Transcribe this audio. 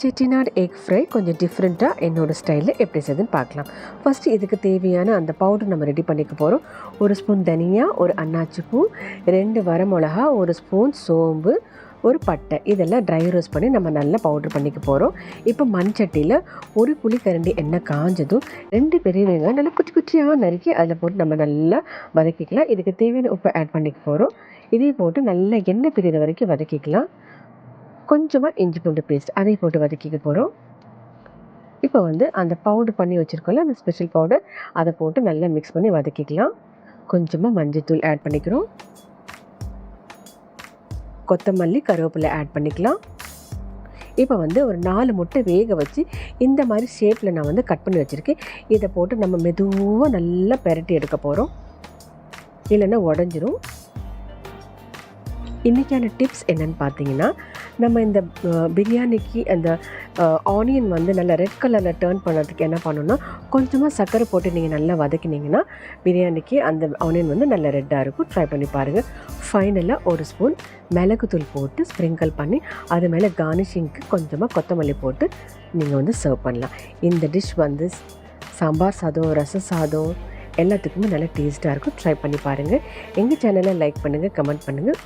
Chettinad egg fry கொஞ்சம் டிஃப்ரெண்ட்டாக என்னோடய ஸ்டைலில் எப்படி செய்யுதுன்னு பார்க்கலாம். ஃபஸ்ட்டு இதுக்கு தேவையான அந்த பவுடர் நம்ம ரெடி பண்ணிக்க போகிறோம். 1 ஸ்பூன் தனியா, 1 அன்னாச்சி பூ, 2 வரமிளகா, 1 ஸ்பூன் சோம்பு, 1 பட்டை, இதெல்லாம் ட்ரை ரோஸ்ட் பண்ணி நம்ம நல்லா பவுட்ரு பண்ணிக்க போகிறோம். இப்போ மண்சட்டியில் 1 குழிக்கரண்டி எண்ணெய் காஞ்சதும் 2 பெரிய வெங்காயம் நல்லா குட்டி குட்டியாக நறுக்கி அதில் போட்டு நம்ம நல்லா வதக்கிக்கலாம். இதுக்கு தேவையான உப்பை ஆட் பண்ணிக்க போகிறோம். இதையும் போட்டு நல்லா எண்ணெய் பிரிகிற வரைக்கும் வதக்கிக்கலாம். கொஞ்சமாக இஞ்சி பூண்டு பேஸ்ட் அதையும் போட்டு வதக்கிக்க போகிறோம். இப்போ அந்த பவுடர் பண்ணி வச்சுருக்கோம்ல, அந்த ஸ்பெஷல் பவுடர், அதை போட்டு நல்லா மிக்ஸ் பண்ணி வதக்கிக்கலாம். கொஞ்சமாக மஞ்சள்தூள் ஆட் பண்ணிக்கிறோம். கொத்தமல்லி, கருவேப்பிலை ஆட் பண்ணிக்கலாம். இப்போ ஒரு 4 முட்டை வேக வச்சு இந்த மாதிரி ஷேப்பில் நான் கட் பண்ணி வச்சுருக்கேன். இதை போட்டு நம்ம மெதுவாக நல்லா பெரட்டி எடுக்க போகிறோம், இல்லைன்னா உடஞ்சிரும். இன்றைக்கான டிப்ஸ் என்னென்னு பார்த்தீங்கன்னா, நம்ம இந்த பிரியாணிக்கு அந்த ஆனியன் நல்லா ரெட் கலரில் டேர்ன் பண்ணுறதுக்கு என்ன பண்ணணும்னா, கொஞ்சமாக சர்க்கரை போட்டு நீங்கள் நல்லா வதக்கினீங்கன்னா பிரியாணிக்கு அந்த ஆனியன் நல்லா ரெட்டாக இருக்கும். ட்ரை பண்ணி பாருங்கள். ஃபைனலாக 1 ஸ்பூன் மிளகுத்தூள் போட்டு ஸ்ப்ரிங்கிள் பண்ணி அது மேலே கார்னிஷிங்க்கு கொஞ்சமாக கொத்தமல்லி போட்டு நீங்கள் சர்வ் பண்ணலாம். இந்த டிஷ் சாம்பார் சாதம், ரசம் சாதம் எல்லாத்துக்குமே நல்லா டேஸ்ட்டாக இருக்கும். ட்ரை பண்ணி பாருங்கள். எங்கள் சேனலை லைக் பண்ணுங்கள், கமெண்ட் பண்ணுங்கள்.